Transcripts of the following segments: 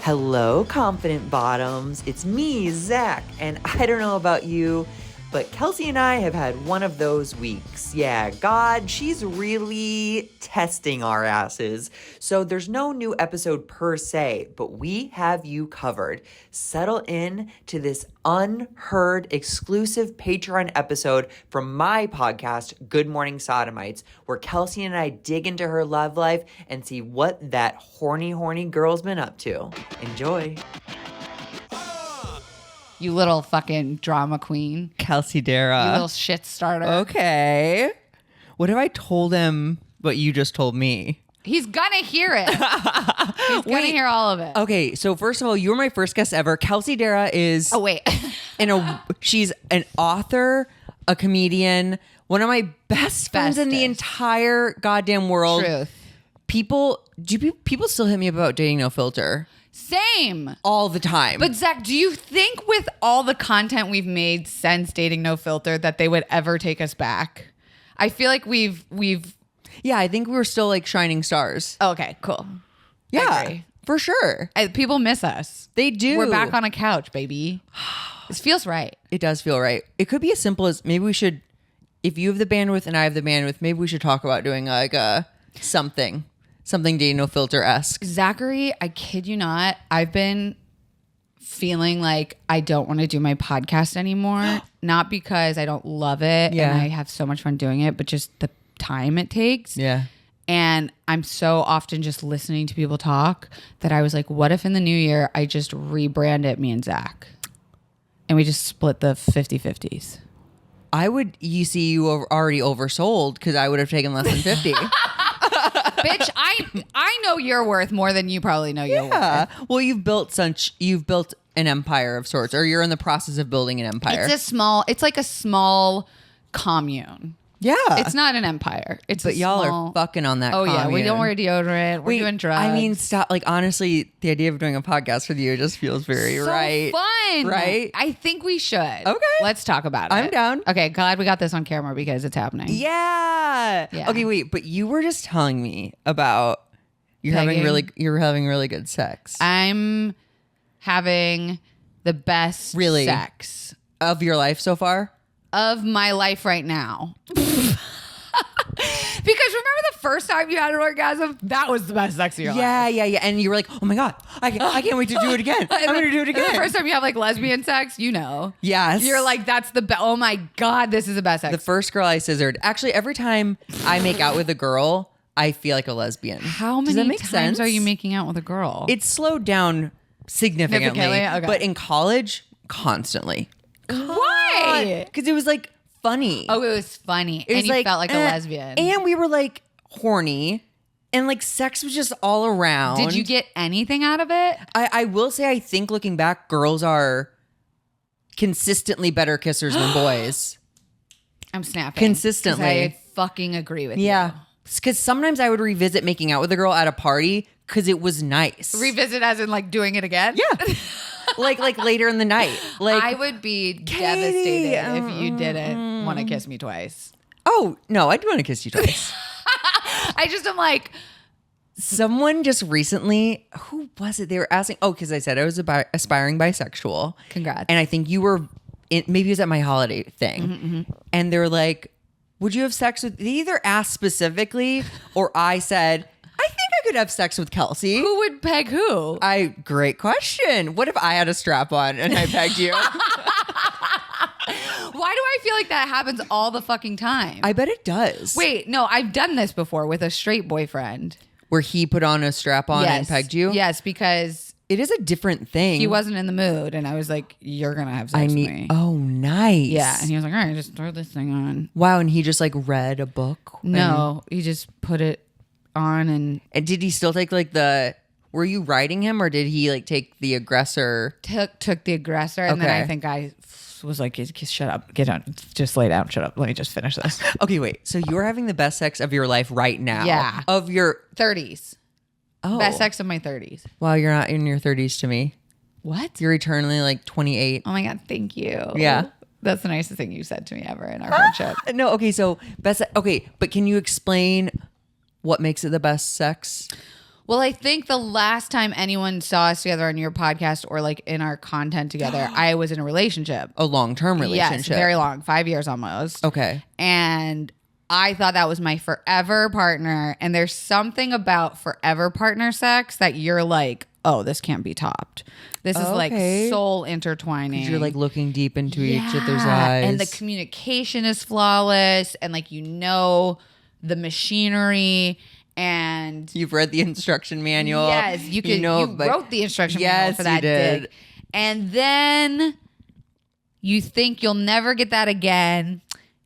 Hello, confident bottoms. It's me, Zach, and I don't know about you, but Kelsey and I have had one of those weeks. Yeah, God, she's really testing our asses. So there's no new episode per se, but we have you covered. Settle in to this unheard exclusive Patreon episode from my podcast, Good Morning Sodomites, where Kelsey and I dig into her love life and see what that horny girl's been up to. Enjoy. You little fucking drama queen. Kelsey Darragh. You little shit starter. Okay. What have I told him what you just told me? He's gonna hear it. He's gonna hear all of it. Okay, so first of all, you were my first guest ever. Kelsey Darragh is... Oh, wait. She's an author, a comedian, one of my best friends in the entire goddamn world. Truth. People still hit me about dating no filter? Same. All the time. But Zach, do you think with all the content we've made since Dating No Filter that they would ever take us back? I feel like we've Yeah, I think we were still like shining stars. Okay, cool. Yeah, for sure. People miss us. They do. We're back on a couch, baby. This feels right. It does feel right. It could be as simple as maybe we should, if you have the bandwidth and I have the bandwidth, maybe we should talk about doing like something Dating No Filter-esque. Zachary, I kid you not, I've been feeling like I don't want to do my podcast anymore. Not because I don't love it and I have so much fun doing it, but just the time it takes. Yeah. And I'm so often just listening to people talk that I was like, what if in the new year I just rebrand it, me and Zach, and we just split the 50-50s? You were already oversold because I would have taken less than 50. Bitch, I know your worth more than you probably know your worth. Well, you've built an empire of sorts, or you're in the process of building an empire. It's like a small commune. Yeah. It's not an empire. But y'all are fucking on that commune. Yeah, we don't wear deodorant. We're doing drugs. I mean, stop. Like, honestly, the idea of doing a podcast with you just feels very right. Fun. Right? I think we should. Okay. Let's talk about it. I'm down. Okay, glad we got this on camera because it's happening. Yeah. Okay, wait, but you were just telling me about you're having really good sex. I'm having the best sex of your life so far? Of my life right now. Because remember the first time you had an orgasm? That was the best sex of your life. Yeah. And you were like, oh my God, I can't wait to do it again. I'm going to do it again. The first time you have like lesbian sex, you know. Yes. You're like, that's the best. Oh my God, this is the best sex. The first girl I scissored. Actually, every time I make out with a girl, I feel like a lesbian. How many times are you making out with a girl? It's slowed down significantly. Okay. But in college, constantly. Why? Because it was like funny. Oh, it was funny. And you felt like a lesbian. And we were like horny. And like sex was just all around. Did you get anything out of it? I will say, I think looking back, girls are consistently better kissers than boys. I'm snapping. Consistently. I fucking agree with you. Yeah. Because sometimes I would revisit making out with a girl at a party because it was nice. Revisit as in like doing it again? Yeah. like later in the night. Like I would be devastated if you didn't want to kiss me twice. Oh, no, I do want to kiss you twice. I just am like... Someone just recently, who was it? They were asking, because I said I was aspiring bisexual. Congrats. And I think you were, maybe it was at my holiday thing. Mm-hmm. And they were like, would you have sex with, they either asked specifically or I said, I think I could have sex with Kelsey. Who would peg who? Great question. What if I had a strap on and I pegged you? Why do I feel like that happens all the fucking time? I bet it does. Wait, no, I've done this before with a straight boyfriend. Where he put on a strap on and pegged you? Yes, because it is a different thing. He wasn't in the mood and I was like, you're going to have sex with me. Oh, nice. Yeah. And he was like, all right, just throw this thing on. Wow. And he just like read a book? No, he just put it on and did he still take like were you riding him or did he like take the aggressor? Took the aggressor and then I think I was like, shut up, get down, just lay down, shut up, let me just finish this. Okay, wait, so you're having the best sex of your life right now? Yeah. Of your 30s. Oh. Best sex of my 30s. Wow, you're not in your 30s to me. What? You're eternally like 28. Oh my God, thank you. Yeah. That's the nicest thing you said to me ever in our friendship. No, okay, but can you explain what makes it the best sex? Well, I think the last time anyone saw us together on your podcast or like in our content together, I was in a relationship. A long-term relationship. Yes, very long, 5 years almost. Okay. And I thought that was my forever partner. And there's something about forever partner sex that you're like, oh, this can't be topped. This is like soul intertwining. You're like looking deep into each other's eyes. And the communication is flawless. And like, the machinery. And you've read the instruction manual. Yes, you wrote the instruction manual for that dig. And then you think you'll never get that again.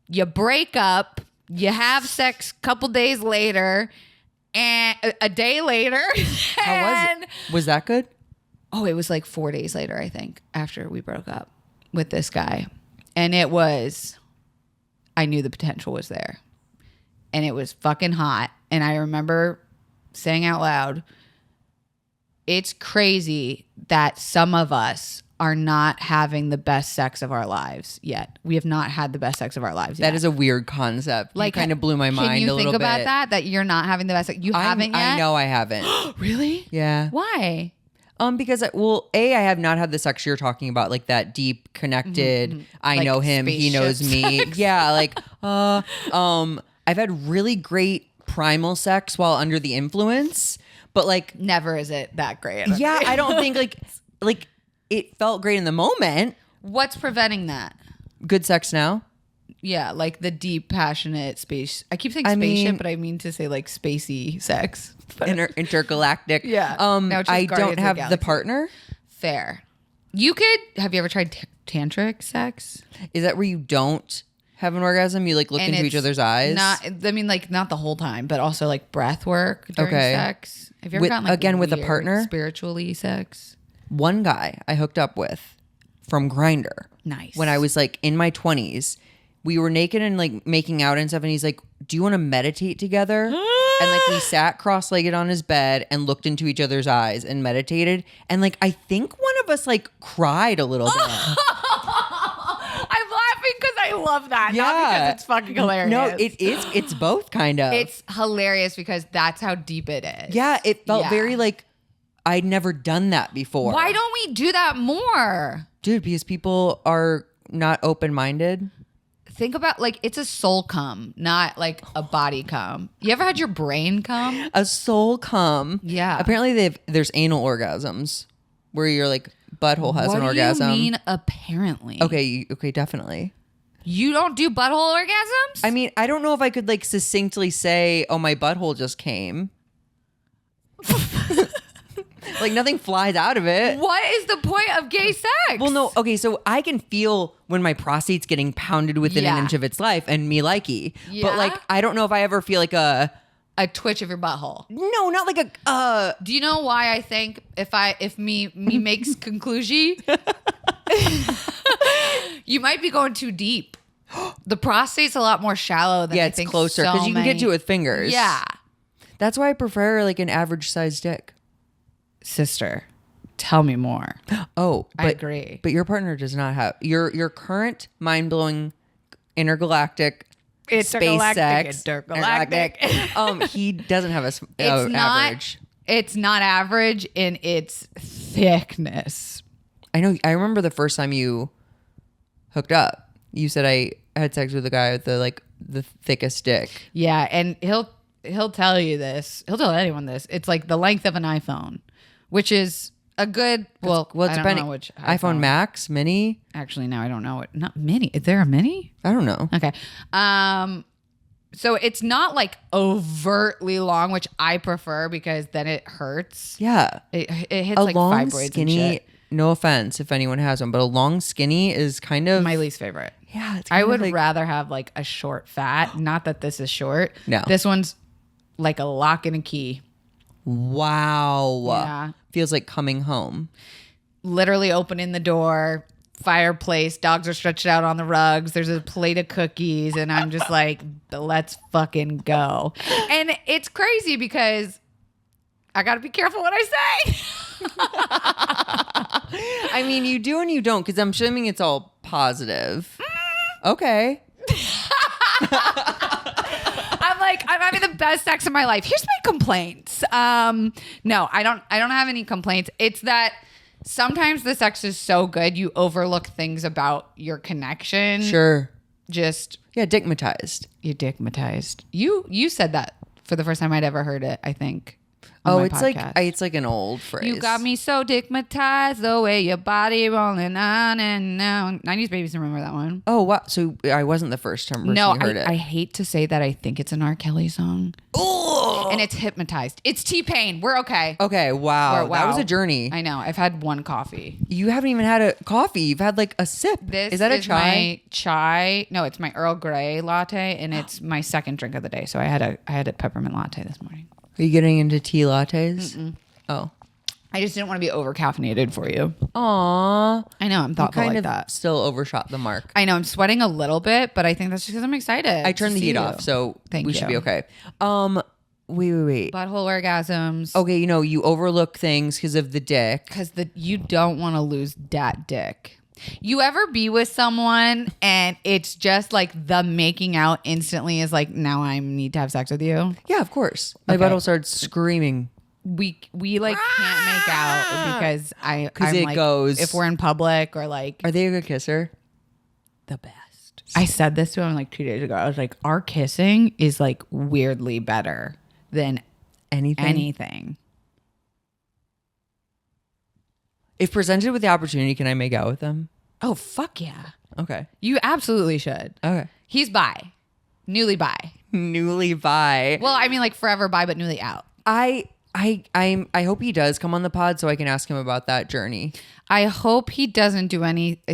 You break up. You have sex a couple days later, and a day later. How was it? Was that good? Oh, it was like 4 days later, I think, after we broke up with this guy. And I knew the potential was there. And it was fucking hot. And I remember saying out loud, it's crazy that some of us are not having the best sex of our lives yet. We have not had the best sex of our lives yet. That is a weird concept. Like, kind of blew my mind a little bit. Can you think about that you're not having the best sex? You haven't yet? I know I haven't. Really? Yeah. Why? Because I have not had the sex you're talking about, like that deep connected. I know him, he knows me. Sex. Yeah, like I've had really great primal sex while under the influence, but like never is it that great. Yeah, I don't think like it felt great in the moment. What's preventing that? Good sex now? Yeah, like the deep, passionate space. I keep saying spaceship, but I mean to say like spacey sex. Intergalactic. Yeah. I don't have the partner. Fair. Have you ever tried tantric sex? Is that where you don't have an orgasm? You like look into each other's eyes? Not the whole time, but also like breath work during sex. Have you ever gotten like with a partner? Spiritually sex? One guy I hooked up with from Grindr. Nice. When I was like in my 20s, we were naked and like making out and stuff. And he's like, do you want to meditate together? And like we sat cross-legged on his bed and looked into each other's eyes and meditated. And like, I think one of us like cried a little bit. I'm laughing because I love that. Yeah. Not because it's fucking hilarious. No, it is. It's both kind of. It's hilarious because that's how deep it is. Yeah. It felt very like I'd never done that before. Why don't we do that more? Dude, because people are not open-minded. Think about like it's a soul cum, not like a body cum. You ever had your brain cum? A soul cum. Yeah. Apparently there's anal orgasms where your like butthole has an orgasm. What do you mean apparently? Okay, definitely. You don't do butthole orgasms? I mean, I don't know if I could like succinctly say, "Oh, my butthole just came." Like nothing flies out of it. What is the point of gay sex? Well, no. Okay, so I can feel when my prostate's getting pounded within an inch of its life, and me likey. Yeah? But like, I don't know if I ever feel like a twitch of your butthole. No, not like a. Do you know why I think if me makes conclusion, you might be going too deep. The prostate's a lot more shallow than I think. It's closer because you can get to it with fingers. Yeah, that's why I prefer like an average sized dick. Sister, tell me more. Oh, I agree. But your partner does not have your current mind blowing intergalactic space sex. Intergalactic. He doesn't have average. It's not average in its thickness. I know. I remember the first time you hooked up. You said I had sex with a guy with the thickest dick. Yeah, and he'll tell you this. He'll tell anyone this. It's like the length of an iPhone. Which is a good, well I don't know which iPhone Max, Mini. Actually, no, I don't know. Not Mini. Is there a Mini? I don't know. Okay. So it's not like overtly long, which I prefer because then it hurts. Yeah. It hits like long, fibroids skinny, and shit. No offense if anyone has one, but a long skinny is kind of my least favorite. Yeah. It's I would rather have like a short fat. Not that this is short. No. This one's like a lock and a key. Wow. Yeah. Feels like coming home. Literally opening the door, fireplace, dogs are stretched out on the rugs, there's a plate of cookies, and I'm just like, let's fucking go. And it's crazy because I gotta be careful what I say. I mean, you do and you don't, because I'm assuming it's all positive. Okay. I'm having the best sex of my life. Here's my complaints. No, I don't have any complaints. It's that sometimes the sex is so good you overlook things about your connection. Sure. Just dickmatized. you dickmatized. You said that for the first time I'd ever heard it, I think. It's like an old phrase. You got me so dickmatized, the way your body rolling on and on. 90s Babies, remember that one? Oh, wow. So I wasn't the first time person who heard it. I hate to say that I think it's an R. Kelly song. Oh! And it's hypnotized. It's T-Pain. We're okay. Okay, wow. That was a journey. I know. I've had one coffee. You haven't even had a coffee. You've had like a sip. Is that a chai? My chai. No, it's my Earl Grey latte, and it's my second drink of the day. So I had a peppermint latte this morning. Are you getting into tea lattes? Mm-mm. Oh. I just didn't want to be over caffeinated for you. Aw. I know. I'm thoughtful kind like of that. Still overshot the mark. I know. I'm sweating a little bit, but I think that's just because I'm excited. I turned the heat off, so we should be okay. Wait. Butthole orgasms. Okay, you overlook things because of the dick. Because you don't want to lose that dick. You ever be with someone and it's just like the making out instantly is like, now I need to have sex with you? Yeah, of course. My butthole starts screaming. We like can't make out because I'm it like, goes. if we're in public or like. Are they a good kisser? The best. I said this to him like 2 days ago. I was like, our kissing is like weirdly better than anything. If presented with the opportunity, can I make out with them? Oh, fuck yeah. Okay. You absolutely should. Okay. He's bi. Newly bi. Newly bi. Well, I mean like forever bi, but newly out. I hope he does come on the pod so I can ask him about that journey. I hope he doesn't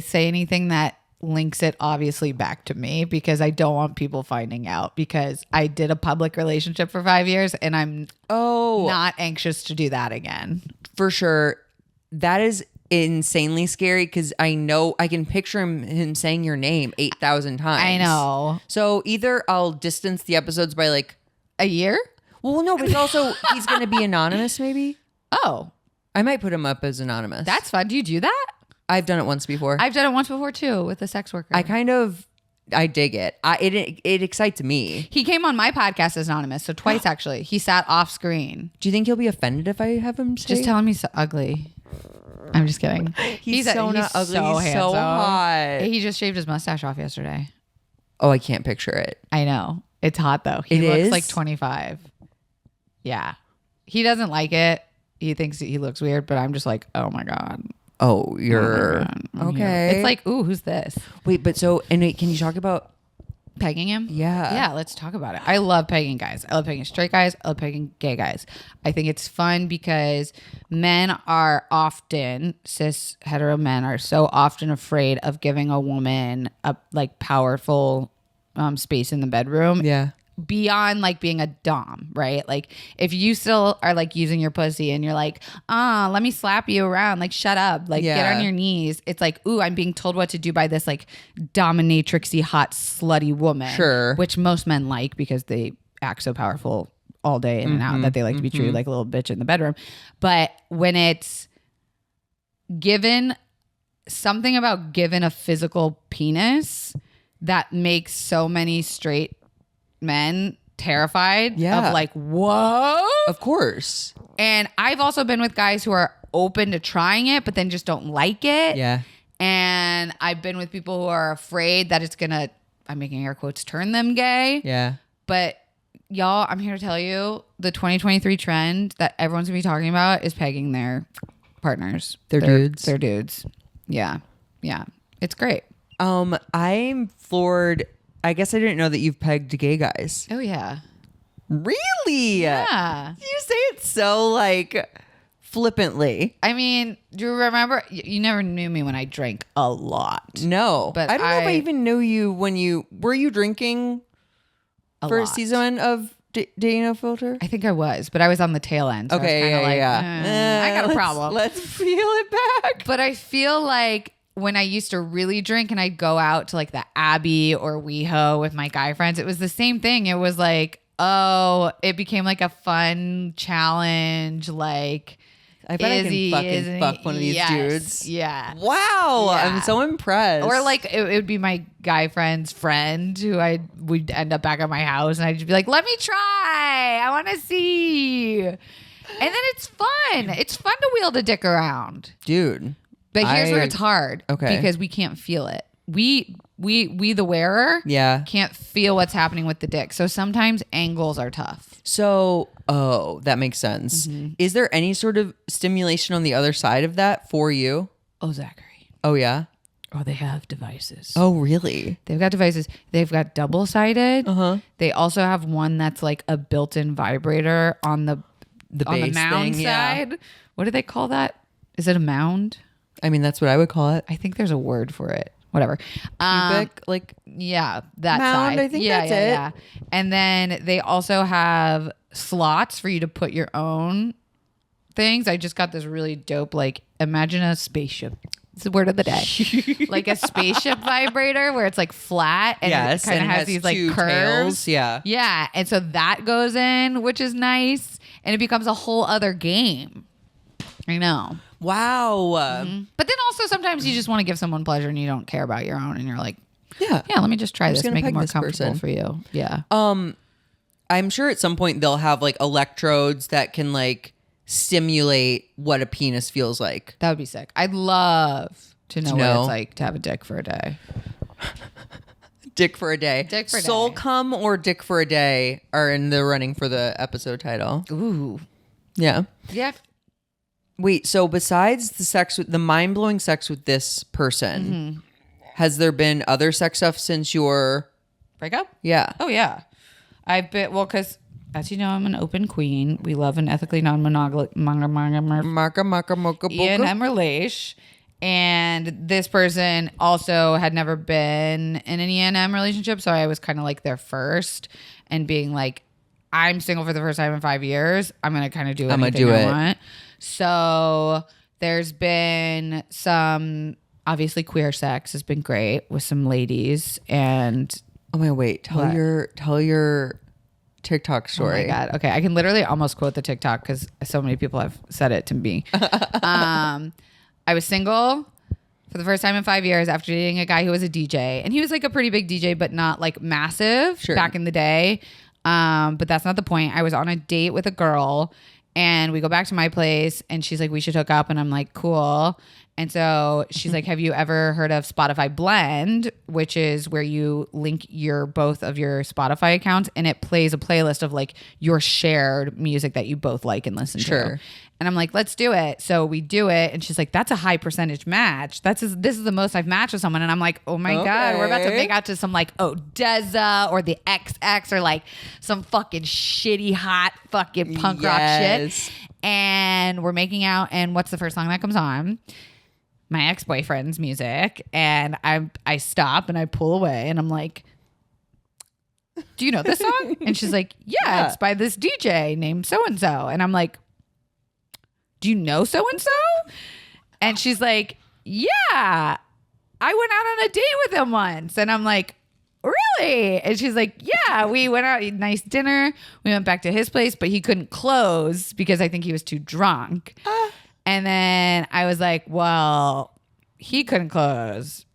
say anything that links it obviously back to me, because I don't want people finding out, because I did a public relationship for 5 years and I'm not anxious to do that again. For sure. That is insanely scary, because I know I can picture him saying your name 8,000 times. I know. So either I'll distance the episodes by like a year. Well, no, but it's also he's going to be anonymous maybe. Oh. I might put him up as anonymous. That's fun. Do you do that? I've done it once before. I've done it once before too with a sex worker. I dig it. It excites me. He came on my podcast as anonymous, so twice actually. He sat off screen. Do you think he'll be offended if I have him say? Just tell him he's so ugly. I'm just kidding. He's so not ugly. So he's handsome. so hot. He just shaved his mustache off yesterday. Oh, I can't picture it. I know. It's hot though. He looks like 25. Yeah. He doesn't like it. He thinks he looks weird, but I'm just like, oh my God. Oh, you're okay. It's like, ooh, who's this? Wait, can you talk about pegging him? Yeah. Yeah, let's talk about it. I love pegging guys. I love pegging straight guys. I love pegging gay guys. I think it's fun because men are often, cis hetero men are so often afraid of giving a woman a like powerful space in the bedroom. Yeah. Beyond like being a dom, right? Like if you still are like using your pussy and you're like, let me slap you around, like shut up, like get on your knees. It's like, ooh, I'm being told what to do by this like dominatrixy, hot, slutty woman. Sure. Which most men like because they act so powerful all day in and out that they like to be treated like a little bitch in the bedroom. But when it's given something about given a physical penis that makes so many straight men terrified of like, whoa. Of course. And I've also been with guys who are open to trying it, but then just don't like it. Yeah. And I've been with people who are afraid that it's going to, I'm making air quotes, turn them gay. Yeah. But y'all, I'm here to tell you the 2023 trend that everyone's going to be talking about is pegging their partners. Their dudes. Their dudes. Yeah. Yeah. It's great. I'm floored. I guess I didn't know that you've pegged gay guys. Oh, yeah. Really? Yeah. You say it so like flippantly. I mean, do you remember? You never knew me when I drank a lot. No. But I don't know if I even knew you when were you drinking first season of Dano Filter? I think I was, but I was on the tail end. So okay. I was I got a problem. Let's feel it back. But I feel like when I used to really drink and I'd go out to like the Abbey or WeHo with my guy friends, it was the same thing. It was like, it became like a fun challenge. Like, I bet I can fucking fuck one of these dudes. Yeah. Wow. Yeah. I'm so impressed. Or like it would be my guy friend's friend who we'd end up back at my house and I'd just be like, let me try. I want to see. And then it's fun. It's fun to wield a dick around. Dude. But here's where it's hard. Okay. Because we can't feel it. We the wearer can't feel what's happening with the dick. So sometimes angles are tough. So, that makes sense. Mm-hmm. Is there any sort of stimulation on the other side of that for you? Oh, Zachary. Oh, yeah? Oh, they have devices. Oh, really? They've got devices. They've got double-sided. Uh-huh. They also have one that's like a built-in vibrator on the mound side. What do they call that? Is it a mound? I mean, that's what I would call it. I think there's a word for it. Whatever. Pubic, yeah, that mound, side. I think that's it. Yeah. And then they also have slots for you to put your own things. I just got this really dope, like, imagine a spaceship. It's the word of the day. Like a spaceship vibrator where it's like flat and it kind of has these like curves. Tails. Yeah. Yeah. And so that goes in, which is nice. And it becomes a whole other game. I know. Wow. Mm-hmm. But then also sometimes you just want to give someone pleasure and you don't care about your own and you're like, yeah, let me just try this, make it more comfortable for you. Yeah. I'm sure at some point they'll have like electrodes that can like stimulate what a penis feels like. That would be sick. I'd love to know what it's like to have a dick for a day. Dick for a day. Dick for a day. Soul cum or dick for a day are in the running for the episode title. Ooh. Yeah. Yeah. Wait, so besides the mind-blowing sex with this person, has there been other sex stuff since your breakup? Yeah. Oh, yeah. I've been, because as you know, I'm an open queen. We love an ethically non-monogamous E&M relation. And this person also had never been in an E&M relationship. So I was kind of like their first and being like, I'm single for the first time in 5 years. I'm going to kind of do anything I want. So there's been some, obviously queer sex has been great with some ladies. And oh my, wait, tell your TikTok story. Oh my God. Okay. I can literally almost quote the TikTok because so many people have said it to me. I was single for the first time in 5 years after dating a guy who was a DJ. And he was like a pretty big DJ, but not like massive back in the day. But that's not the point. I was on a date with a girl and we go back to my place and she's like, we should hook up. And I'm like, cool. And so she's like, have you ever heard of Spotify Blend, which is where you link both of your Spotify accounts and it plays a playlist of like your shared music that you both like and listen to. And I'm like, let's do it. So we do it. And she's like, that's a high percentage match. This is the most I've matched with someone. And I'm like, oh my God, we're about to make out to some like Odessa or the XX or like some fucking shitty hot fucking punk rock shit. And we're making out. And what's the first song that comes on? My ex-boyfriend's music. And I stop and I pull away and I'm like, do you know this song? And she's like, yeah, it's by this DJ named so-and-so. And I'm like, do you know so-and-so? And she's like, yeah, I went out on a date with him once. And I'm like, really? And she's like, yeah, we went out, nice dinner. We went back to his place, but he couldn't close because I think he was too drunk. And then I was like, well, he couldn't close.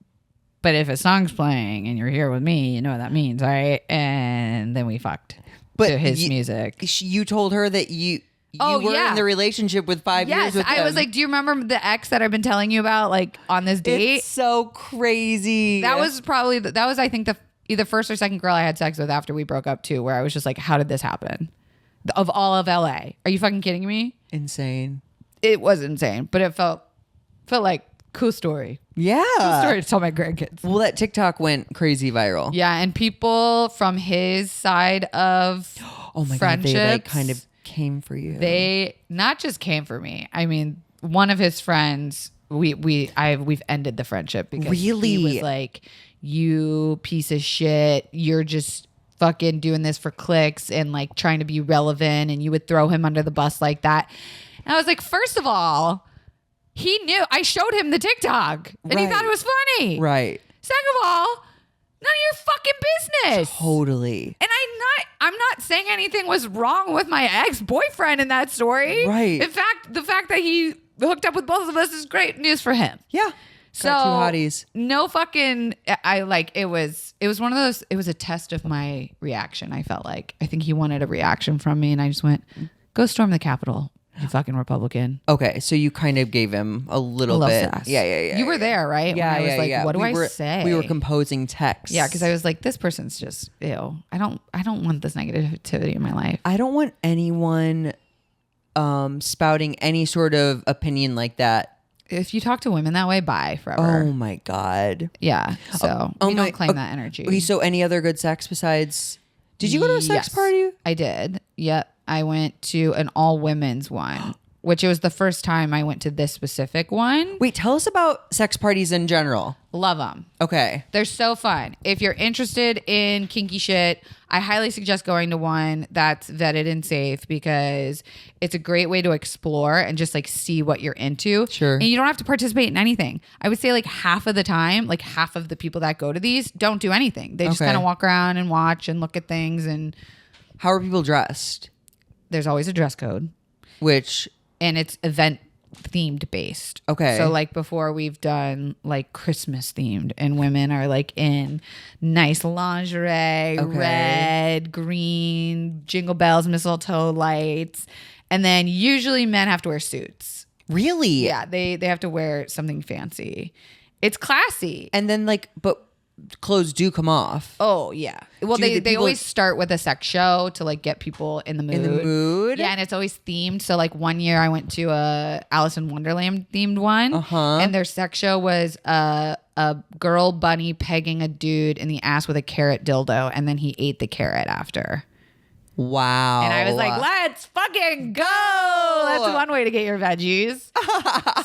But if a song's playing and you're here with me, you know what that means, right? And then we fucked to his music. You told her that you were in the relationship with 5 years with him. I was like, do you remember the ex that I've been telling you about, like on this date? It's so crazy. That was probably, I think the either first or second girl I had sex with after we broke up too, where I was just like, how did this happen? Of all of LA. Are you fucking kidding me? Insane. It was insane, but it felt like cool story. Yeah. Cool story to tell my grandkids. Well, that TikTok went crazy viral. Yeah, and people from his side of God, they like kind of came for you. They not just came for me. I mean, one of his friends, we've ended the friendship because he was like, you piece of shit, you're just fucking doing this for clicks and like trying to be relevant, and you would throw him under the bus like that. And I was like, first of all, he knew. I showed him the TikTok and he thought it was funny. Right. Second of all, None of your fucking business. Totally. And I'm not saying anything was wrong with my ex-boyfriend in that story. Right. In fact, the fact that he hooked up with both of us is great news for him. Yeah. So Got two hotties. No fucking, it was one of those, it was a test of my reaction. I felt like, I think he wanted a reaction from me and I just went, go storm the Capitol, you fucking Republican. Okay, so you kind of gave him a little bit. Sass. Yeah. You were there, right? Yeah, when I was like, what do I say? We were composing texts. Yeah, because I was like, this person's just, ew. I don't want this negativity in my life. I don't want anyone spouting any sort of opinion like that. If you talk to women that way, bye forever. Oh my God. Yeah. So we don't claim that energy. Okay, so any other good sex besides? Did you go to a sex party? I did. Yep. I went to an all women's one, which it was the first time I went to this specific one. Wait, tell us about sex parties in general. Love them. Okay. They're so fun. If you're interested in kinky shit, I highly suggest going to one that's vetted and safe because it's a great way to explore and just like see what you're into. Sure. And you don't have to participate in anything. I would say like half of the time, like half of the people that go to these don't do anything. They just kind of walk around and watch and look at things. And how are people dressed? There's always a dress code. Which? And it's event themed based. Okay. So like before we've done like Christmas themed and women are like in nice lingerie, red, green, jingle bells, mistletoe lights. And then usually men have to wear suits. Really? Yeah. They have to wear something fancy. It's classy. And then like, but clothes do come off. Oh yeah. Well, they always start with a sex show to like get people in the mood. In the mood? Yeah, and it's always themed. So like one year I went to a Alice in Wonderland themed one, and their sex show was a girl bunny pegging a dude in the ass with a carrot dildo, and then he ate the carrot after. Wow. And I was like, let's fucking go. That's one way to get your veggies.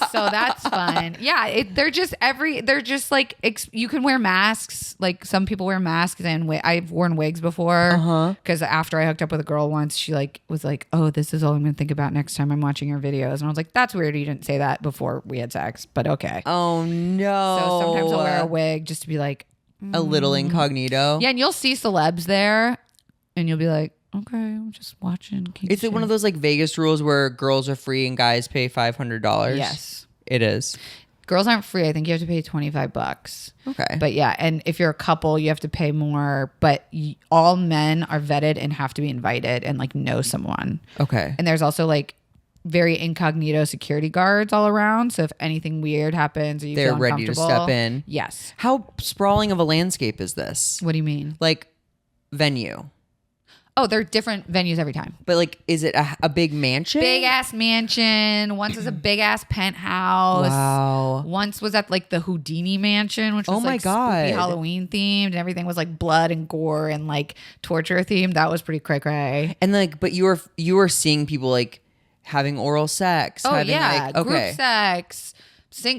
So that's fun. Yeah. They're just like, you can wear masks. Like some people wear masks and I've worn wigs before. Because after I hooked up with a girl once, she like was like, oh, this is all I'm going to think about next time I'm watching your videos. And I was like, that's weird. You didn't say that before we had sex, but okay. Oh no. So sometimes I'll wear a wig just to be like. A little incognito. Yeah. And you'll see celebs there and you'll be like, okay, I'm just watching. Is it one of those like Vegas rules where girls are free and guys pay $500? Yes. It is. Girls aren't free. I think you have to pay $25. Okay. But yeah, and if you're a couple, you have to pay more. But all men are vetted and have to be invited and like know someone. Okay. And there's also like very incognito security guards all around. So if anything weird happens or you they're feel ready to step in. Yes. How sprawling of a landscape is this? What do you mean? Like venue. Oh, they're different venues every time. But like, is it a big mansion? Big ass mansion. Once was a big ass penthouse. Wow. Once was at like the Houdini mansion, which was Oh my like God. spooky Halloween themed, and everything was like blood and gore and like torture themed. That was pretty cray cray. And like, but you were seeing people like having oral sex. Oh having, yeah, like, group sex,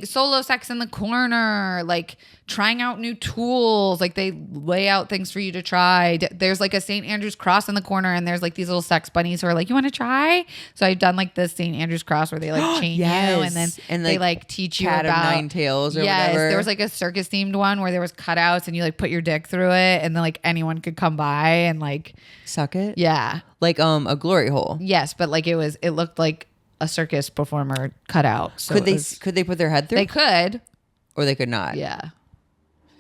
solo sex in the corner, like trying out new tools. Like they lay out things for you to try. There's like a St. Andrew's cross in the corner, and there's like these little sex bunnies who are like, you want to try? So I've done like the St. Andrew's cross where they like chain you and then they like teach you Cat about of Nine Tails or yes, whatever. there was like a circus themed one where there was cutouts and you like put your dick through it and then like anyone could come by and like suck it. Yeah. Like a glory hole. Yes, but like it looked like a circus performer cut out. So could they put their head through? They could. Or they could not. Yeah.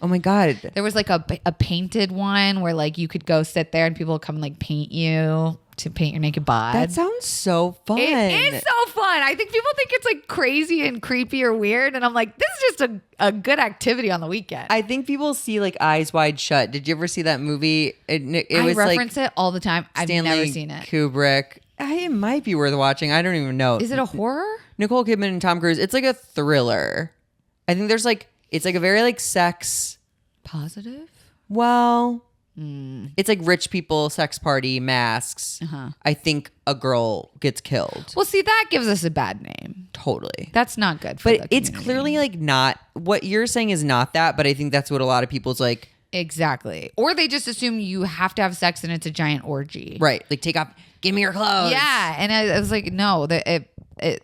Oh my God. There was like a painted one where like you could go sit there and people would come and like paint you to paint your naked bod. That sounds so fun. It is so fun. I think people think it's like crazy and creepy or weird. And I'm like, this is just a good activity on the weekend. I think people see like Eyes Wide Shut. Did you ever see that movie? It I was reference like it all the time. I've never seen it. Kubrick. It might be worth watching. I don't even know. Is it a horror? Nicole Kidman and Tom Cruise. It's like a thriller. I think there's like, it's like a very like sex. Positive? Well, it's like rich people, sex party, masks. I think a girl gets killed. Well, see, that gives us a bad name. Totally. That's not good for But the it's community. clearly like not, what you're saying is not that, but I think that's what a lot of people's like. Exactly. Or they just assume you have to have sex and it's a giant orgy. Right. Like take off, give me your clothes. Yeah. And I was like, no,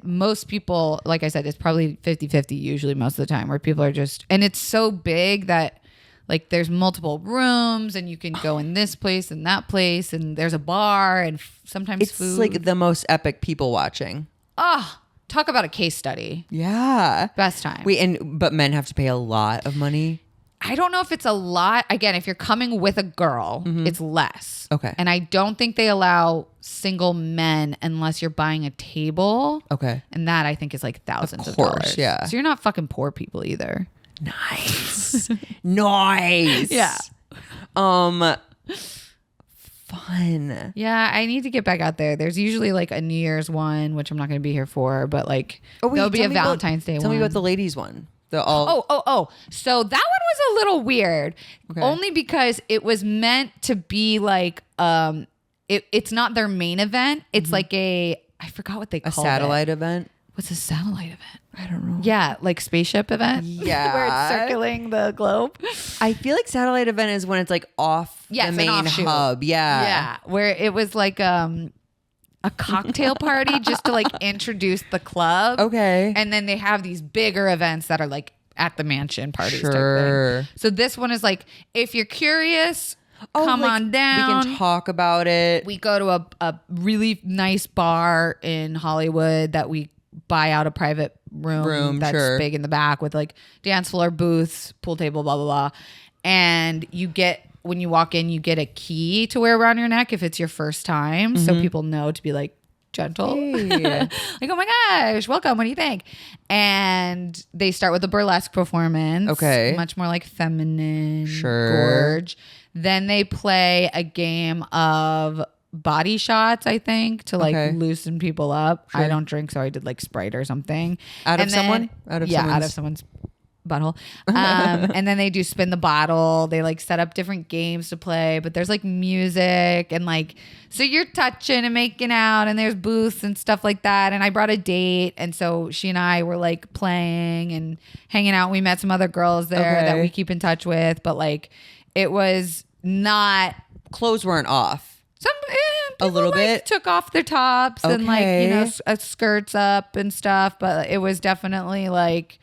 most people, like I said, it's probably 50-50 usually most of the time where people are just, and it's so big that like there's multiple rooms and you can go in this place and that place and there's a bar and sometimes It's food. like the most epic people watching. Oh, talk about a case study. Yeah. Best time. But men have to pay a lot of money. I don't know if it's a lot. Again, if you're coming with a girl, it's less. Okay. And I don't think they allow single men unless you're buying a table. Okay. And that I think is like thousands of course, dollars. yeah. So you're not fucking poor people either. Nice. Nice. Yeah. Fun. Yeah, I need to get back out there. There's usually like a New Year's one, which I'm not going to be here for, but like there'll be a Valentine's Day one. Tell me about the ladies one. Oh. So that one was a little weird. Okay. Only because it was meant to be like it's not their main event. It's like I forgot what they call it. A satellite event? What's a satellite event? I don't know. Yeah, like spaceship event. Yeah. Where it's circling the globe. I feel like satellite event is when it's like off Yeah, the it's an main offshoot. hub. Yeah. Yeah, where it was like a cocktail party just to like introduce the club. Okay. And then they have these bigger events that are like at the mansion parties type Sure. thing. So this one is like, if you're curious, come like, on down. We can talk about it. We go to a really nice bar in Hollywood that we buy out a private room that's sure. big in the back with like dance floor, booths, pool table, blah, blah, blah. And when you walk in, you get a key to wear around your neck if it's your first time. So people know to be like gentle. Hey. Like, oh my gosh, welcome. What do you think? And they start with a burlesque performance. Okay. Much more like feminine, Sure. gorge. Then they play a game of body shots, I think, to like Okay. loosen people up. I don't drink, so I did like Sprite or something. Out of And then- someone? Out of someone's butthole. And then they do spin the bottle. They like set up different games to play, but there's like music and like, so you're touching and making out and there's booths and stuff like that. And I brought a date. And so she and I were like playing and hanging out. We met some other girls there that we keep in touch with, but like it was not. Clothes weren't off. Some people, little like, bit? took off their tops and like, you know, skirts up and stuff, but it was definitely like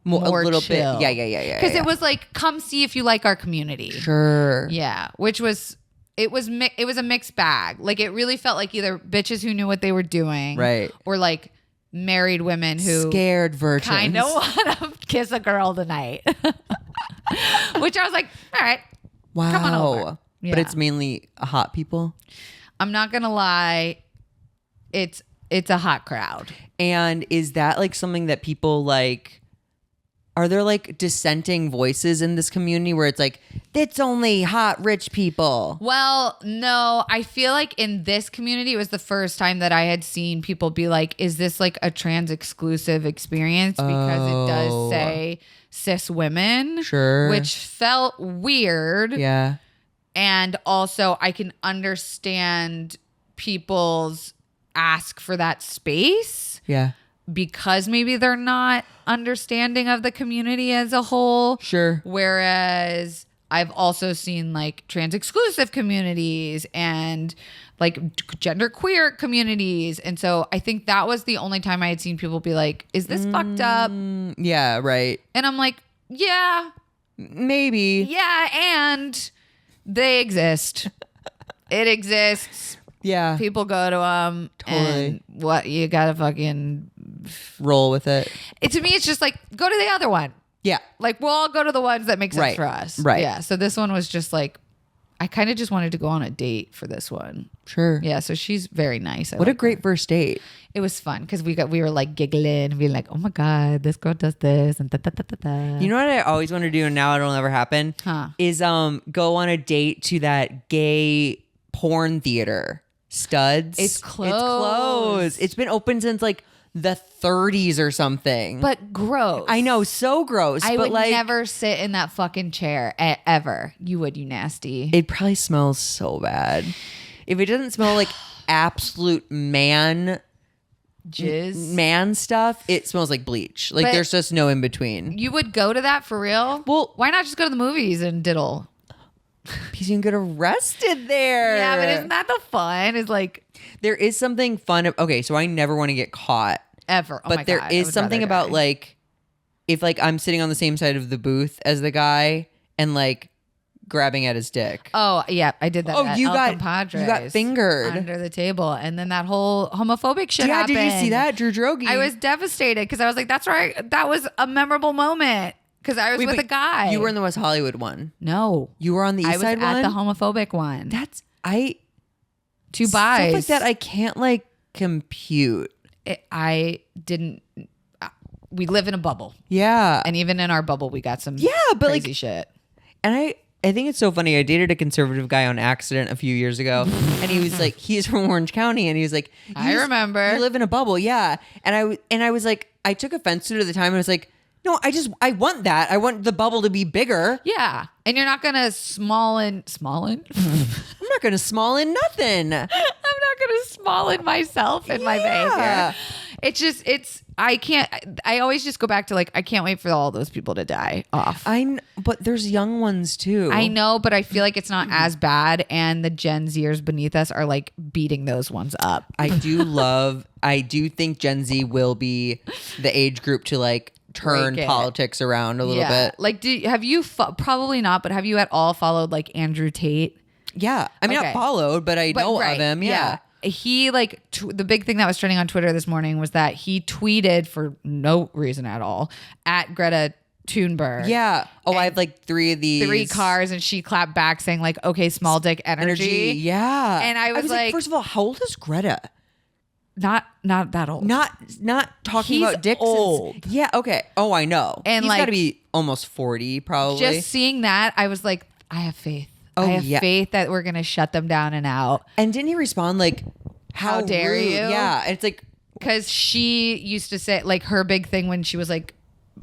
more a little chill. bit. Yeah. Because it was like, come see if you like our community. Sure. Yeah, which was it was a mixed bag. Like it really felt like either bitches who knew what they were doing, Right. or like married women who Scared virgins. kind of want to kiss a girl tonight. Which I was like, all right, Wow. come on over. But Yeah. it's mainly hot people. I'm not gonna lie, it's a hot crowd. And is that like something that people like? Are there like dissenting voices in this community where it's like, it's only hot rich people? Well, no, I feel like in this community, it was the first time that I had seen people be like, is this like a trans exclusive experience? Because it does say cis women. Sure. Which felt weird. Yeah. And also, I can understand people's ask for that space Yeah. because maybe they're not understanding of the community as a whole. Sure. Whereas I've also seen like trans exclusive communities and like gender queer communities. And so I think that was the only time I had seen people be like, is this fucked up? Yeah, right. And I'm like, yeah, Maybe. and they exist. It exists. Yeah. People go to them. Totally. And what you gotta fucking. Roll with it. To me, it's just like, go to the other one. Yeah. Like, we'll all go to the ones that make sense Right. for us. Right. Yeah. So this one was just like, I kind of just wanted to go on a date for this one. Sure. Yeah. So she's very nice. What a great first date. It was fun because we were like giggling and being like, oh my God, this girl does this and da da da da da. You know what I always want to do and now it'll never happen? Huh. Is go on a date to that gay porn theater. Studs. It's closed. It's closed. It's been open since like the 30s or something. But gross. I know, so gross. I but would like, never sit in that fucking chair ever. You would, you nasty. it probably smells so bad. If it doesn't smell like absolute man stuff, it smells like bleach. Like But- there's just no in between. You would go to that for real? Well- why not just go to the movies and diddle? Because you can get arrested there. Yeah, but isn't that the fun? Is like There is something fun. Okay, so I never want to get caught. ever. Oh But my there God, I is would something rather about die. like, if like I'm sitting on the same side of the booth as the guy and like grabbing at his dick. Oh yeah, I did that. Oh, at you El got Compadres, you got fingered under the table, and then that whole homophobic shit Yeah, happened. did you see that, Drew Droege? I was devastated because I was like, "That's right, that was a memorable moment." Because I was with a but guy. You were in the West Hollywood one. No, You were on the East Side one. I was at the homophobic one. That's Two stuff buys. like that. I can't like compute. I didn't. We live in a bubble, Yeah, and even in our bubble, we got some but crazy like shit. And I think it's so funny. I dated a conservative guy on accident a few years ago, and he was like, he's from Orange County, and he was like, I remember. You live in a bubble, yeah. And I was like, I took offense to it at the time. I was like, no, I want that. I want the bubble to be bigger. Yeah, and you're not gonna small in. I'm not gonna small in nothing. I'm not gonna small in myself and my behavior. I always just go back to like, I can't wait for all those people to die off. But there's young ones too. I know, but I feel like it's not as bad, and the Gen Zers beneath us are like beating those ones up. I do think Gen Z will be the age group to like turn politics around a little bit. Like, have you probably not, but have you at all followed like Andrew Tate? Yeah. I mean, Okay. not followed, but I know of him. Yeah. He like the big thing that was trending on Twitter this morning was that he tweeted for no reason at all at Greta Thunberg. Yeah. Oh, I have like 3 of these. 3 cars, and she clapped back saying like, okay, small dick energy. Yeah. And I was like, first of all, how old is Greta? Not that old. Not talking He's about dicks. old. Yeah. Okay. Oh, I know. And he's like, got to be almost 40 probably. Just seeing that, I was like, I have faith. Oh, I have yeah. faith that we're going to shut them down and out. And didn't he respond like, how dare rude? you? Yeah. And it's like, because she used to say like her big thing when she was like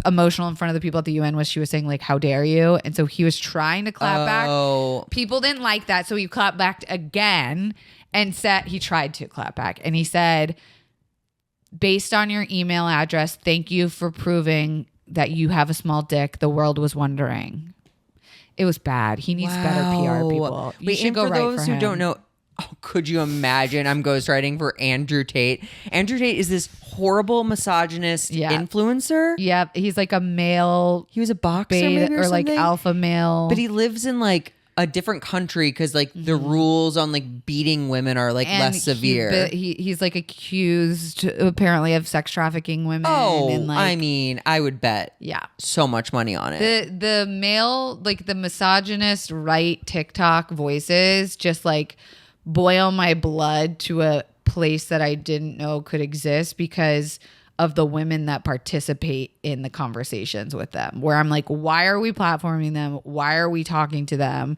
emotional in front of the people at the UN was she was saying like, how dare you? And so he was trying to clap back. People didn't like that. So he clapped back again and he tried to clap back. And he said, based on your email address, thank you for proving that you have a small dick. The world was wondering. It was bad. He needs better PR people. You should go for right those for who him. don't know, could you imagine? I'm ghostwriting for Andrew Tate. Andrew Tate is this horrible misogynist influencer. Yep. He's like a male. He was a boxer beta, maybe or like something? alpha male. But he lives in like a different country because like the rules on like beating women are like less severe. He's like accused apparently of sex trafficking women. Oh, and like, I mean, I would bet so much money on it. The male, like the misogynist right TikTok voices just like boil my blood to a place that I didn't know could exist because of the women that participate in the conversations with them, where I'm like, why are we platforming them? Why are we talking to them?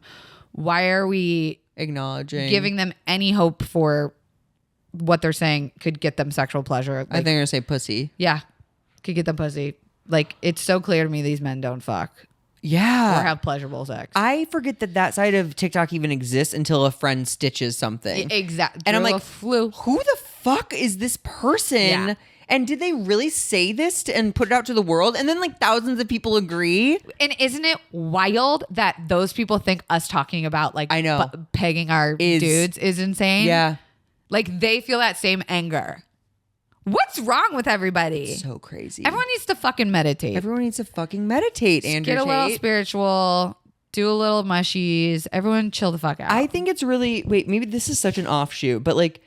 Why are we acknowledging, giving them any hope for what they're saying could get them sexual pleasure? Like, I think you're gonna say pussy. Yeah, could get them pussy. Like, it's so clear to me these men don't fuck. Yeah. Or have pleasurable sex. I forget that side of TikTok even exists until a friend stitches something. Exactly. And I'm like, who the fuck is this person? Yeah. And did they really say this and put it out to the world? And then like thousands of people agree. And isn't it wild that those people think us talking about like I know pegging our dudes is insane? Yeah. Like they feel that same anger. What's wrong with everybody? So crazy. Everyone needs to fucking meditate. Everyone needs to fucking meditate, Andrew Get a little Tate. spiritual. Do a little mushies. Everyone chill the fuck out. I think it's really, maybe this is such an offshoot, but like,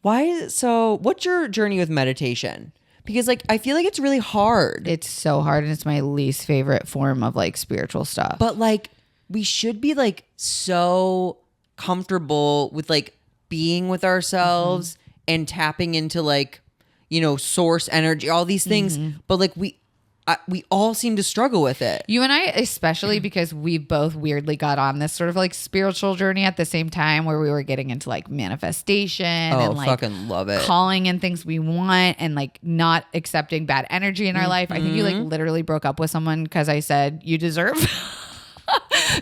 why is it so, what's your journey with meditation? Because like, I feel like it's really hard. It's so hard, and it's my least favorite form of like spiritual stuff. But like, we should be like so comfortable with like being with ourselves and tapping into like, you know, source energy, all these things. But like we all seem to struggle with it. You and I, especially because we both weirdly got on this sort of like spiritual journey at the same time, where we were getting into like manifestation and like fucking love it. Calling in things we want and like not accepting bad energy in our life. I think you like literally broke up with someone because I said you deserve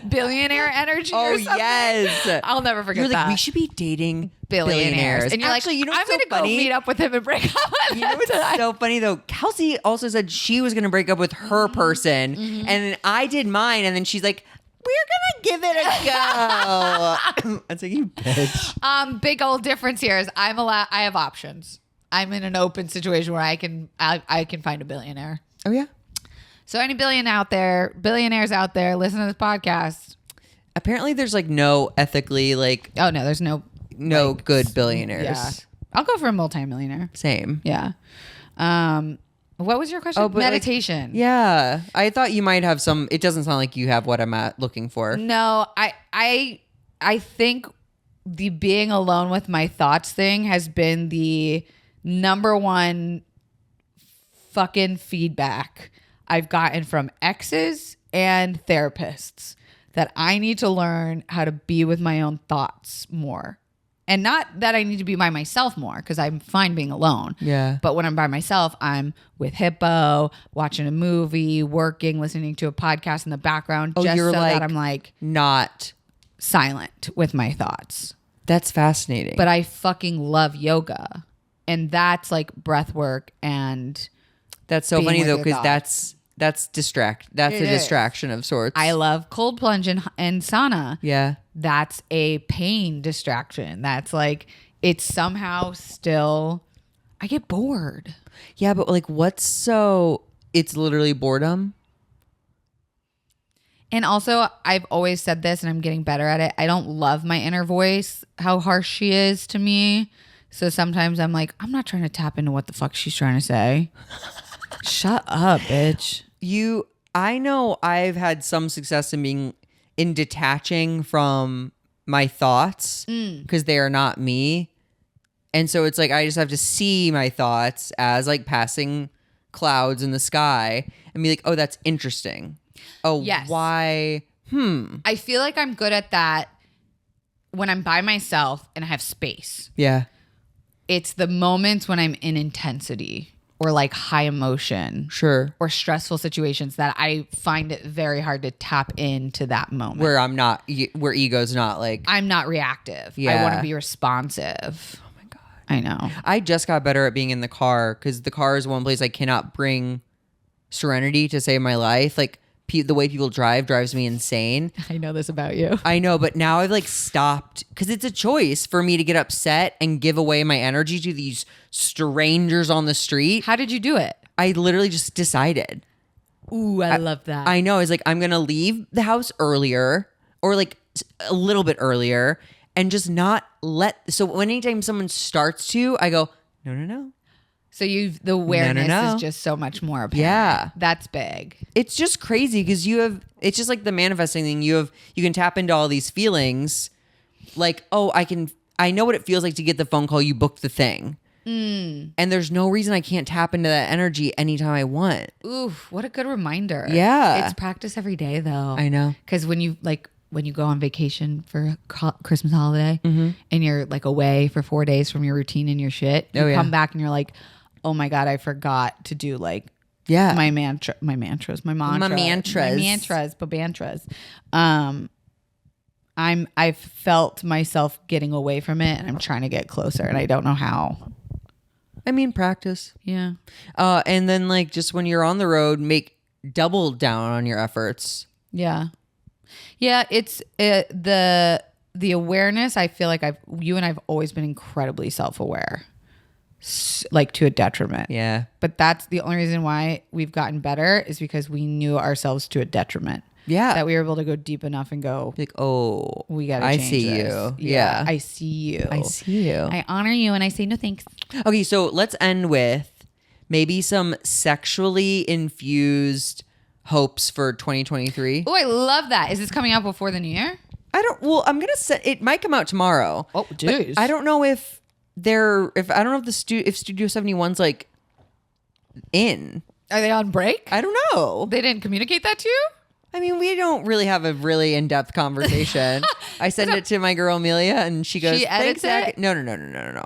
billionaire energy. Oh, or something. yes. I'll never forget You're that. like, we should be dating billionaires. And you're actually, like, you know I'm what's so going to go funny? meet up with him and break up with You know him what's tonight. so funny though? Kelsey also said she was going to break up with her person, and then I did mine, and then she's like, "We're gonna give it a go." It's like, you bitch. Big old difference here is I have options. I'm in an open situation where I can find a billionaire. Oh yeah. So any billionaires out there, listen to this podcast. Apparently there's like no ethically like Oh no, there's no good billionaires. Yeah. I'll go for a multimillionaire. Same. Yeah. What was your question? Oh, but meditation. Yeah. I thought you might have some. It doesn't sound like you have what I'm looking for. No, I think the being alone with my thoughts thing has been the number one fucking feedback I've gotten from exes and therapists that I need to learn how to be with my own thoughts more. And not that I need to be by myself more, because I'm fine being alone. Yeah. But when I'm by myself, I'm with Hippo, watching a movie, working, listening to a podcast in the background, just you're so like that I'm like not silent with my thoughts. That's fascinating. But I fucking love yoga. And that's like breath work and that's so being funny with though, your because thoughts. that's a distraction of sorts. I love cold plunge and sauna. Yeah. That's a pain distraction. That's like, it's somehow still, I get bored. Yeah, but like it's literally boredom. And also, I've always said this and I'm getting better at it. I don't love my inner voice, how harsh she is to me. So sometimes I'm like, I'm not trying to tap into what the fuck she's trying to say. Shut up, bitch. I know I've had some success in detaching from my thoughts because they are not me. And so it's like I just have to see my thoughts as like passing clouds in the sky and be like, oh, that's interesting. Oh, yes. Why? I feel like I'm good at that when I'm by myself and I have space. Yeah. It's the moments when I'm in intensity or like high emotion. Sure. Or stressful situations that I find it very hard to tap into that moment. Where ego's not like. I'm not reactive. I Yeah. want to be responsive. Oh my God. I know. I just got better at being in the car because the car is one place I cannot bring serenity to save my life. Like the way people drives me insane. I know this about you. I know, but now I've like stopped because it's a choice for me to get upset and give away my energy to these strangers on the street. How did you do it? I literally just decided. Ooh, I love that. I know. It's like, I'm going to leave the house earlier or like a little bit earlier and just not so anytime someone starts to, I go, no. So the awareness No. is just so much more apparent. Yeah. That's big. It's just crazy because it's just like the manifesting thing. You can tap into all these feelings. Like, oh, I know what it feels like to get the phone call. You booked the thing. And there's no reason I can't tap into that energy anytime I want. Ooh, what a good reminder. Yeah. It's practice every day though. I know. Because when you go on vacation for a Christmas holiday and you're like away for 4 days from your routine and your shit, you come back and you're like, oh my God, I forgot to do like my mantras. I've felt myself getting away from it and I'm trying to get closer and I don't know how. I mean, practice. Yeah. And then like just when you're on the road, double down on your efforts. Yeah. Yeah. It's the awareness. I feel like you and I've always been incredibly self-aware, like to a detriment. Yeah. But that's the only reason why we've gotten better is because we knew ourselves to a detriment. Yeah. That we were able to go deep enough and go, like, oh, we got to I change see this. you. Yeah. I see you. I see you. I honor you and I say no thanks. Okay, so let's end with maybe some sexually infused hopes for 2023. Oh, I love that. Is this coming out before the new year? I'm going to set, it might come out tomorrow. Oh, jeez. I don't know if if Studio 71's like in. Are they on break? I don't know. They didn't communicate that to you? I mean, we don't really have a really in-depth conversation. I send it to my girl Amelia, and she goes, She edits "Thanks, Zach." it? No.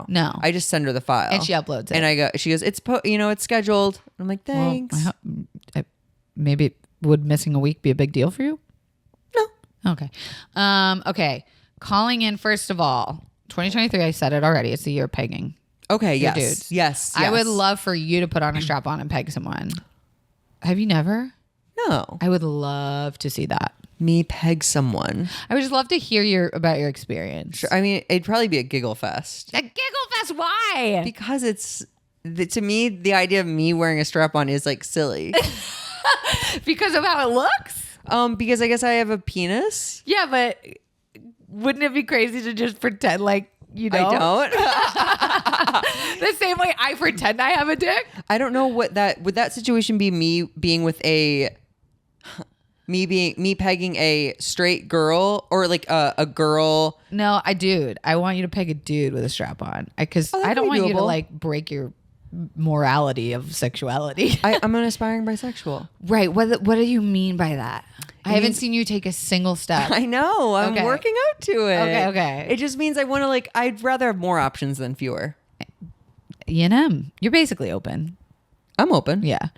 No. I just send her the file, And she uploads it. And she goes, "It's it's scheduled." I'm like, "Thanks." Well, maybe would missing a week be a big deal for you? No. Okay. Okay. Calling in, first of all, 2023, I said it already. It's the year of pegging. Okay. Your Yes. dudes. Yes. I would love for you to put on a strap on and peg someone. Have you never? No. I would love to see that. Me peg someone. I would just love to hear about your experience. Sure. I mean, it'd probably be a giggle fest. A giggle fest? Why? Because to me, the idea of me wearing a strap on is like silly. Because of how it looks? Because I guess I have a penis. Yeah, but wouldn't it be crazy to just pretend like you don't? I don't. The same way I pretend I have a dick? I don't know would that situation be me being with me pegging a straight girl or like a girl. No, I want you to peg a dude with a strap on. Because I don't could be want you to doable. like break your morality of sexuality. I'm an aspiring bisexual. Right. What do you mean by that? I haven't seen you take a single step. I know. I'm Okay. working up to it. Okay. It just means I want to I'd rather have more options than fewer. E&M. You're basically open. I'm open. Yeah.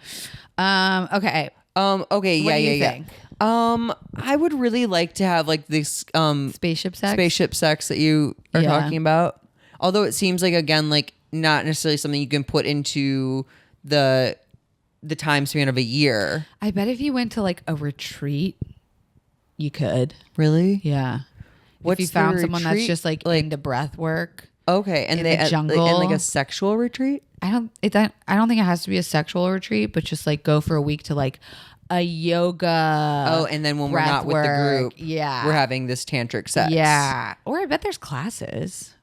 Okay. Okay. What Yeah. do you Yeah. think? I would really like to have like this Spaceship sex? spaceship sex that you are Yeah. talking about. Although it seems like again like not necessarily something you can put into the time span of a year. I bet if you went to like a retreat, you could. Really? Yeah. What's if you the found someone that's retreat? just like into breath work. Okay, and In they the jungle. and like a sexual retreat. I don't think it has to be a sexual retreat, but just like go for a week to like a yoga. Oh, and then when we're not with the breathwork. group, Yeah. we're having this tantric sex. Yeah. Or I bet there's classes.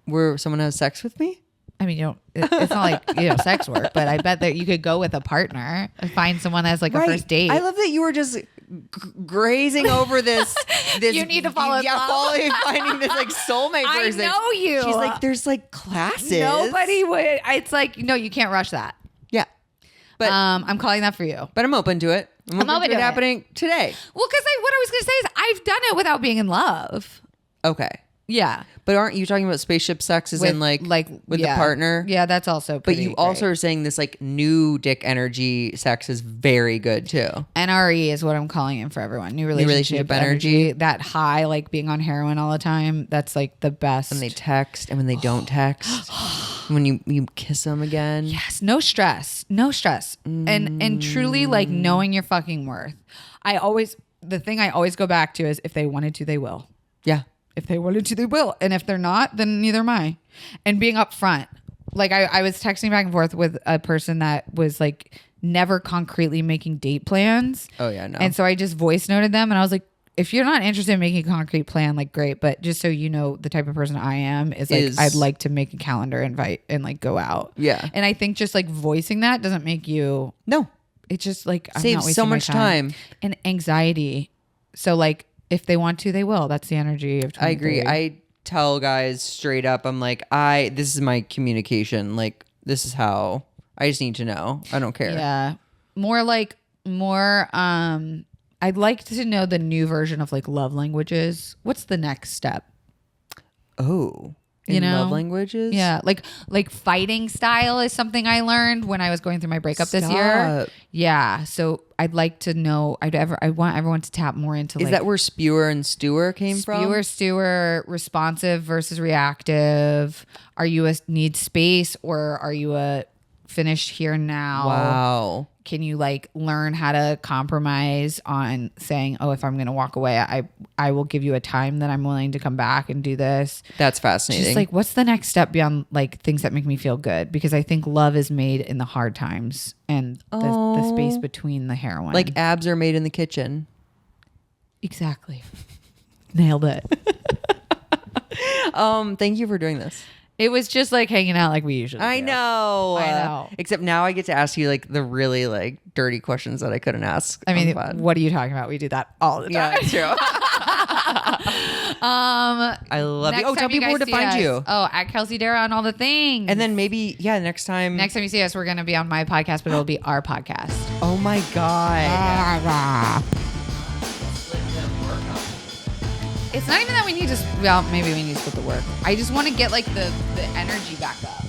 Where someone has sex with me. I mean, it's not like, sex work, but I bet that you could go with a partner and find someone as like a first date. I love that you were just grazing over this. You need to fall in love. Finding this like soulmate I person. know you. She's like, there's like classes. Nobody would. It's like, no, you can't rush that. Yeah, but I'm calling that for you. I'm open to it. I'm open to it happening today. Well, because what I was going to say is I've done it without being in love. Okay, Yeah. but aren't you talking about spaceship sex as in like with yeah. the partner? Yeah, that's also But pretty you also great. are saying this like new dick energy sex is very good too. NRE is what I'm calling it for everyone. New relationship energy. That high, like being on heroin all the time. That's like the best. When they text and when they don't text. When you kiss them again. Yes, no stress. And truly like knowing your fucking worth. The thing I always go back to is if they wanted to, they will. Yeah. If they wanted to, they will. And if they're not, then neither am I. And being upfront. Like I was texting back and forth with a person that was like never concretely making date plans. Oh yeah, no. And so I just voice noted them and I was like, if you're not interested in making a concrete plan, like great. But just so you know, the type of person I am is like, I'd like to make a calendar invite and like go out. Yeah. And I think just like voicing that doesn't make you. No. It's just like, I'm Saves not wasting so my much time. and anxiety. So like, if they want to, they will. That's the energy of 23. I agree. I tell guys straight up, I'm like, this is my communication. Like, this is how I just need to know. I don't care. Yeah. I'd like to know the new version of like love languages. What's the next step? Oh. In love languages? Yeah. Like fighting style is something I learned when I was going through my breakup this year. Yeah. So I'd like to know, I want everyone to tap more into Is that where spewer and stewer came from? Stewer, responsive versus reactive. Are you a need space or are you a finished here now? Wow. Can you like learn how to compromise on saying, oh, if I'm going to walk away, I will give you a time that I'm willing to come back and do this. That's fascinating. Just like, what's the next step beyond like things that make me feel good? Because I think love is made in the hard times and the space between the heroin. Like abs are made in the kitchen. Exactly. Nailed it. Thank you for doing this. It was just like hanging out like we usually I do. know. Except now I get to ask you like the really like dirty questions that I couldn't ask. I mean, on what are you talking about? We do that all the time. Yeah, it's true. I love you. Oh, tell people where to find you. Oh, at Kelsey Darragh on all the things. And then maybe, next time. Next time you see us, we're going to be on my podcast, but it'll be our podcast. Oh my God. It's not even that we need to, well, maybe we need to split the work. I just want to get like the energy back up.